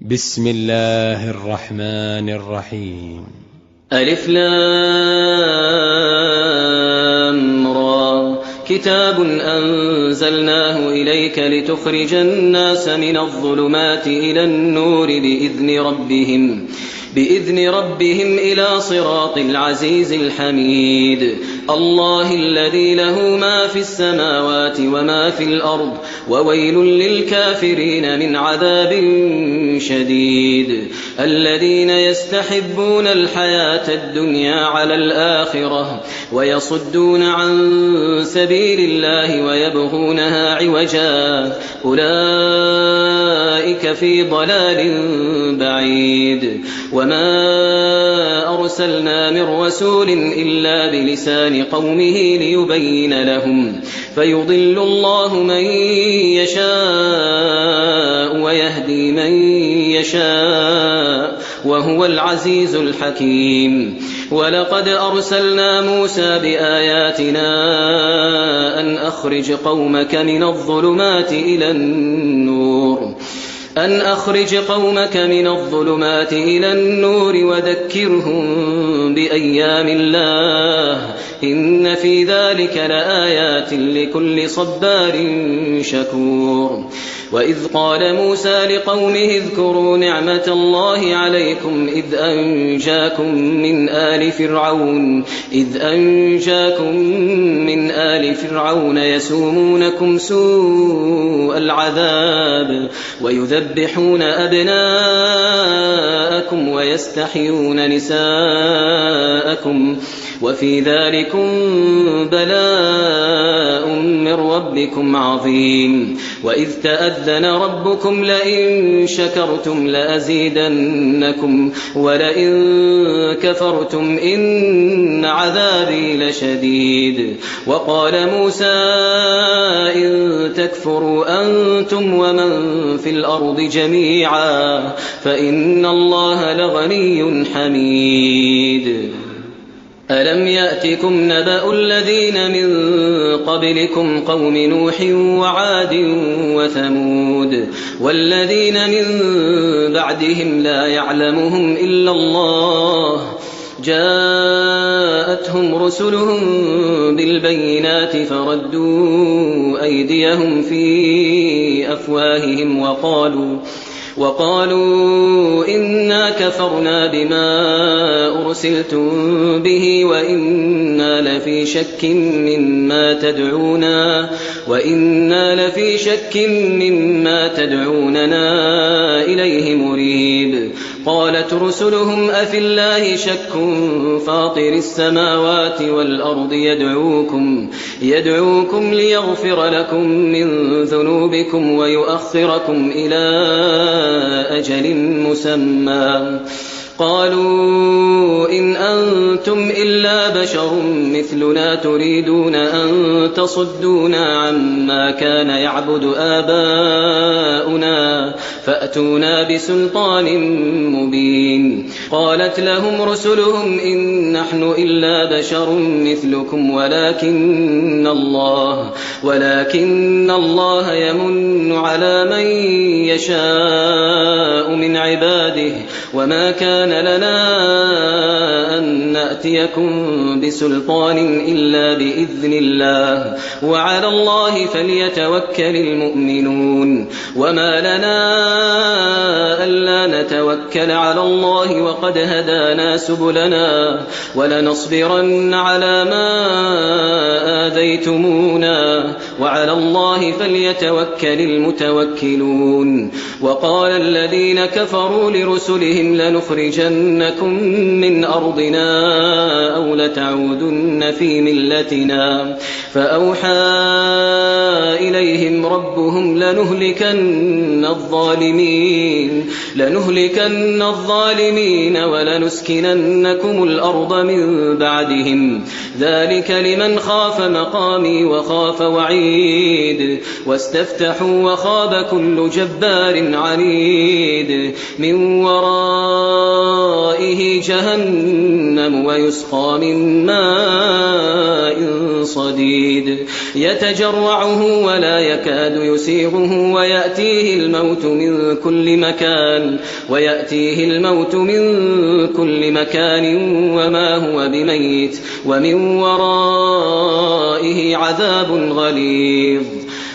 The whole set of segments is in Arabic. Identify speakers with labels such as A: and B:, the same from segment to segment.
A: بسم الله الرحمن الرحيم.
B: ألف لام را كتاب أنزلناه إليك لتخرج الناس من الظلمات إلى النور بإذن ربهم إلى صراط العزيز الحميد. الله الذي له ما في السماوات وما في الأرض وويل للكافرين من عذاب شديد. الذين يستحبون الحياة الدنيا على الآخرة ويصدون عن سبيل الله ويبغونها عوجا أولئك في ضلال بعيد. وما أرسلنا من رسول إلا بلسان قومه ليبين لهم فيضل الله من يشاء ويهدي من يشاء وهو العزيز الحكيم. ولقد أرسلنا موسى بآياتنا أن أخرج قومك من الظلمات إلى النور وذكرهم بأيام الله إن في ذلك لآيات لكل صبار شكور. وإذ قال موسى لقومه اذكروا نعمة الله عليكم إذ أنجاكم من آل فرعون يسومونكم سوء العذاب ويذبحون أبناءكم ويستحيون نساءكم وفي ذلكم بلاء من ربكم عظيم. وإذ تأذن ربكم لئن شكرتم لأزيدنكم ولئن كفرتم إن عذابي لشديد. وقال موسى إن تكفروا أنتم ومن في الأرض جميعا فإن الله لغني حميد. ألم يأتكم نبأ الذين من قبلكم قوم نوح وعاد وثمود والذين من بعدهم لا يعلمهم إلا الله جاءتهم رسلهم بالبينات فردوا أيديهم في أفواههم وقالوا إنا كفرنا بما أرسلتم به وإنا لفي شك مما تدعوننا إليه مريب. قالت رسلهم أفي الله شك فاطر السماوات والأرض يدعوكم ليغفر لكم من ذنوبكم ويؤخركم إلى أجل مسمى. قالوا إن أنتم إلا بشر مثلنا تريدون أن تصدونا عما كان يعبد آباؤنا فأتونا بسلطان مبين. قالت لهم رسلهم إن نحن إلا بشر مثلكم ولكن الله يمن على من يشاء من عباده وما كان لنا أن نأتيكم بسلطان إلا بإذن الله وعلى الله فليتوكل المؤمنون. وما لنا ألا نتوكل على الله وقد هدانا سبلنا ولنصبرن على ما آذيتمونا وعلى الله فليتوكل المتوكلون. وقال الذين كفروا لرسلهم لنخرجنكم من أرضنا أو لتعودن في ملتنا فأوحى إليهم ربهم لنهلكن الظالمين ولنسكننكم الأرض من بعدهم ذلك لمن خاف مقامي وخاف وعيد. واستفتحوا وخاب كل جبار عنيد من ورائه جهنم ويسقى من ماء صديد يتجرعه ولا يكاد يسيغه ويأتيه الموت من كل مكان وما هو بميت ومن ورائه عذاب غليظ.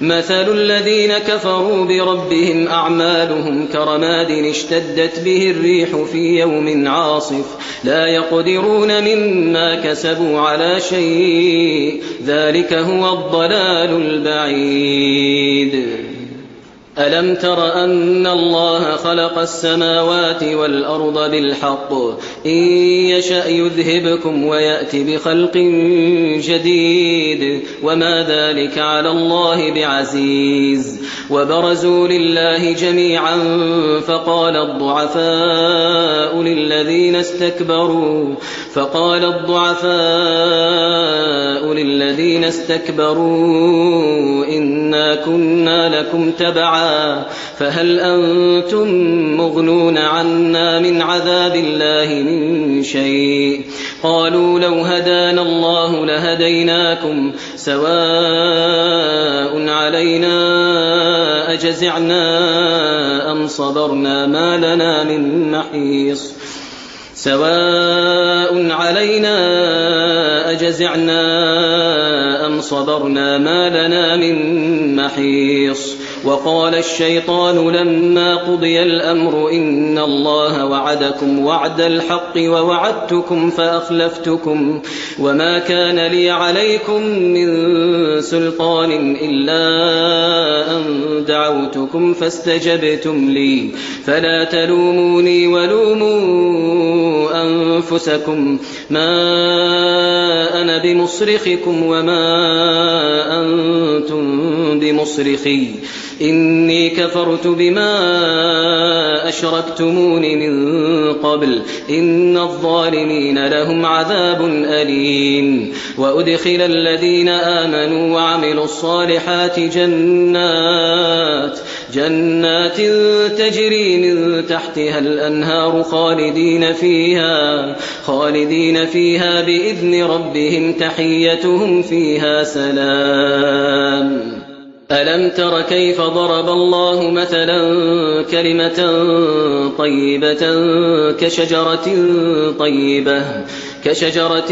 B: مثل الذين كفروا بربهم أعمالهم كرماد اشتدت به الريح في يوم عاصف لا يقدرون مما كسبوا على شيء ذلك هو الضلال البعيد. ألم تر أن الله خلق السماوات والأرض بالحق إن يشأ يذهبكم ويأت بخلق جديد وما ذلك على الله بعزيز. وبرزوا لله جميعا فقال الضعفاء للذين استكبروا إنا كنا لكم تبعا فهل أنتم مغنون عنا من عذاب الله من شيء قالوا لو هدانا الله لهديناكم سواء علينا أجزعنا أم صبرنا ما لنا من محيص وقال الشيطان لما قضي الأمر إن الله وعدكم وعد الحق ووعدتكم فأخلفتكم وما كان لي عليكم من سلطان إلا أن دعوتكم فاستجبتم لي فلا تلوموني ولوموا أنفسكم ما أنا بمصرخكم وما أنتم بمصرخي إني كفرت بما أشركتمون من قبل إن الظالمين لهم عذاب أليم. وأدخل الذين آمنوا وعملوا الصالحات جنات تجري من تحتها الأنهار خالدين فيها بإذن ربهم تحيتهم فيها سلام. ألم تر كيف ضرب الله مثلا كلمة طيبة كشجرة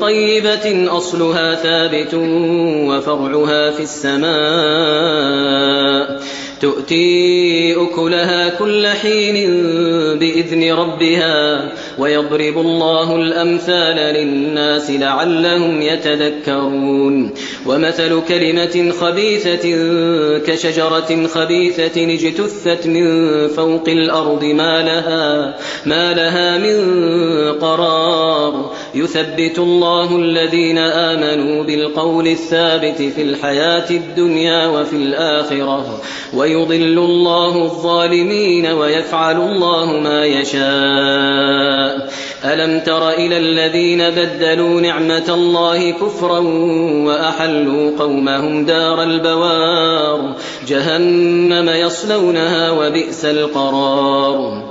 B: طيبة أصلها ثابت وفرعها في السماء تؤتي أكلها كل حين بإذن ربها ويضرب الله الأمثال للناس لعلهم يتذكرون. ومثل كلمة خبيثة كشجرة خبيثة اجتثت من فوق الأرض ما لها من قرار يثبت الله الذين آمنوا بالقول الثابت في الحياة الدنيا وفي الآخرة ويضل الله الظالمين ويفعل الله ما يشاء. ألم تر إلى الذين بدلوا نعمة الله كفرا وأحلوا قومهم دار البوار جهنم يصلونها وبئس القرار.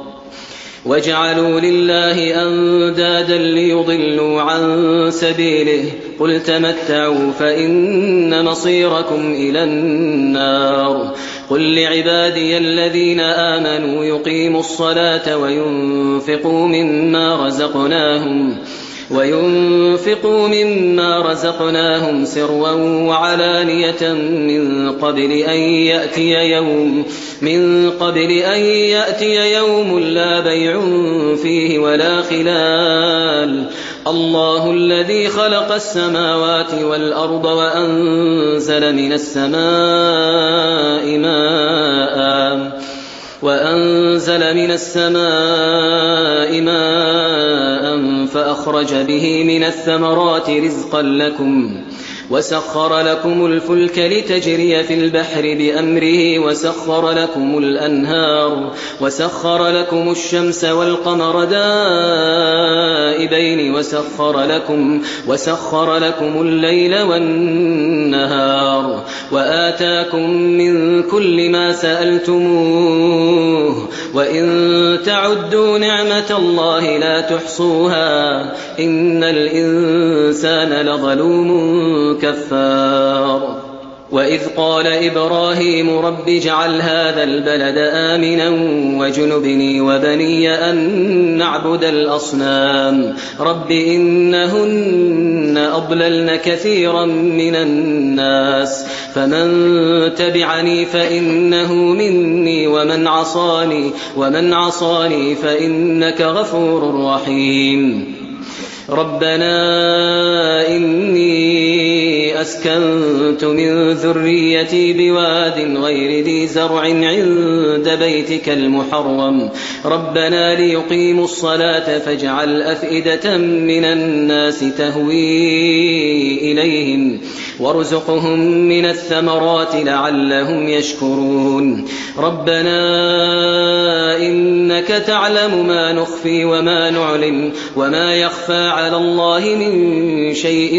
B: وجعلوا لله أندادا ليضلوا عن سبيله قل تمتعوا فإن مصيركم إلى النار. قل لعبادي الذين آمنوا يقيموا الصلاة وينفقوا مما رزقناهم سرا وعلانية من قبل أن يأتي يوم لا بيع فيه ولا خلال. الله الذي خلق السماوات والأرض وأنزل من السماء ماء فأخرج به من الثمرات رزقا لكم وسخر لكم الفلك لتجري في البحر بأمره وسخر لكم الأنهار وسخر لكم الشمس والقمر دائبين وسخر لكم الليل والنهار وآتاكم من كل ما سألتموه وإن تعدوا نعمة الله لا تحصوها إن الإنسان لظلوم كفار وإذ قال إبراهيم رب اجعل هذا البلد آمنا واجنبني وبني أن نعبد الأصنام رب إنهن أضللن كثيرا من الناس فمن تبعني فإنه مني ومن عصاني فإنك غفور رحيم ربنا إني أسكنت من ذريتي بواد غير ذي زرع عند بيتك المحرم ربنا ليقيموا الصلاة فاجعل أفئدة من الناس تهوي إليهم وارزقهم من الثمرات لعلهم يشكرون ربنا إنك تعلم ما نخفي وما نعلن وما يخفى على الله من شيء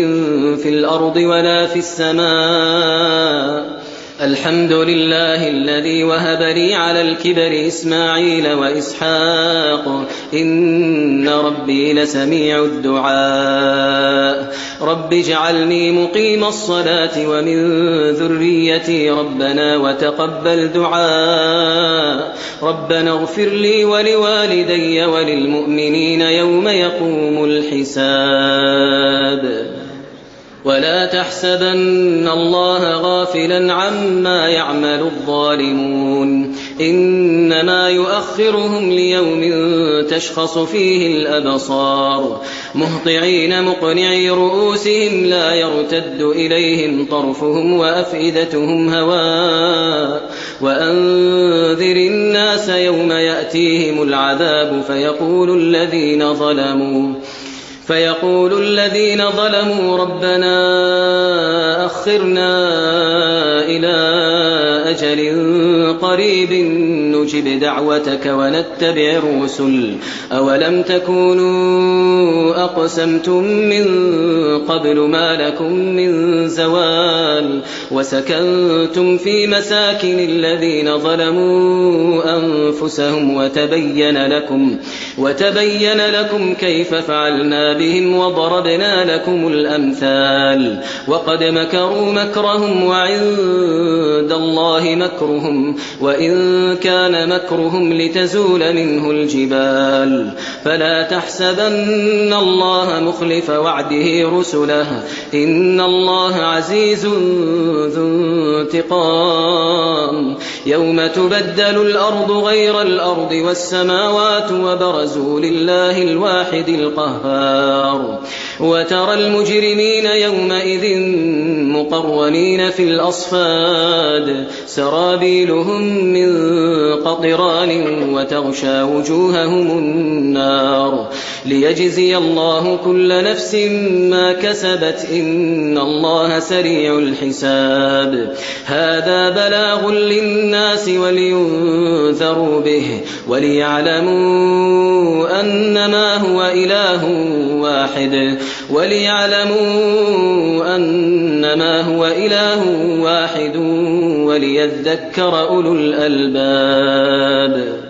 B: في الأرض ولا في السماء الحمد لله الذي وهب لي على الكبر إسماعيل وإسحاق إن ربي لسميع الدعاء رب اجعلني مقيم الصلاة ومن ذريتي ربنا وتقبل دعاء ربنا اغفر لي ولوالدي وللمؤمنين يوم يقوم الحساب ولا تحسبن الله غافلا عما يعمل الظالمون إنما يؤخرهم ليوم تشخص فيه الأبصار مهطعين مقنعي رؤوسهم لا يرتد إليهم طرفهم وأفئدتهم هواء وأنذر الناس يوم يأتيهم العذاب فيقول الذين ظلموا ربنا أخرنا إلى أجل قريب نجب دعوتك ونتبع الرسل أولم تكونوا أقسمتم من قبل ما لكم من زوال وسكنتم في مساكن الذين ظلموا أنفسهم وتبين لكم كيف فعلنا بهم وضربنا لكم الأمثال وقد مكروا مكرهم وعند الله مكرهم وإن كان مكرهم لتزول منه الجبال فلا تحسبن الله مخلف وعده رسله إن الله عزيز ذو انتقام يوم تبدل الأرض غير الأرض والسماوات وبرزوا لله الواحد القهار وترى المجرمين يومئذ مقرنين في الأصفاد سرابيلهم من قطران وتغشى وجوههم النار ليجزي الله كل نفس ما كسبت إن الله سريع الحساب هذا بلاغ للناس ولينذروا به وليعلموا أنما هو إله واحد وليذكر أولو الألباب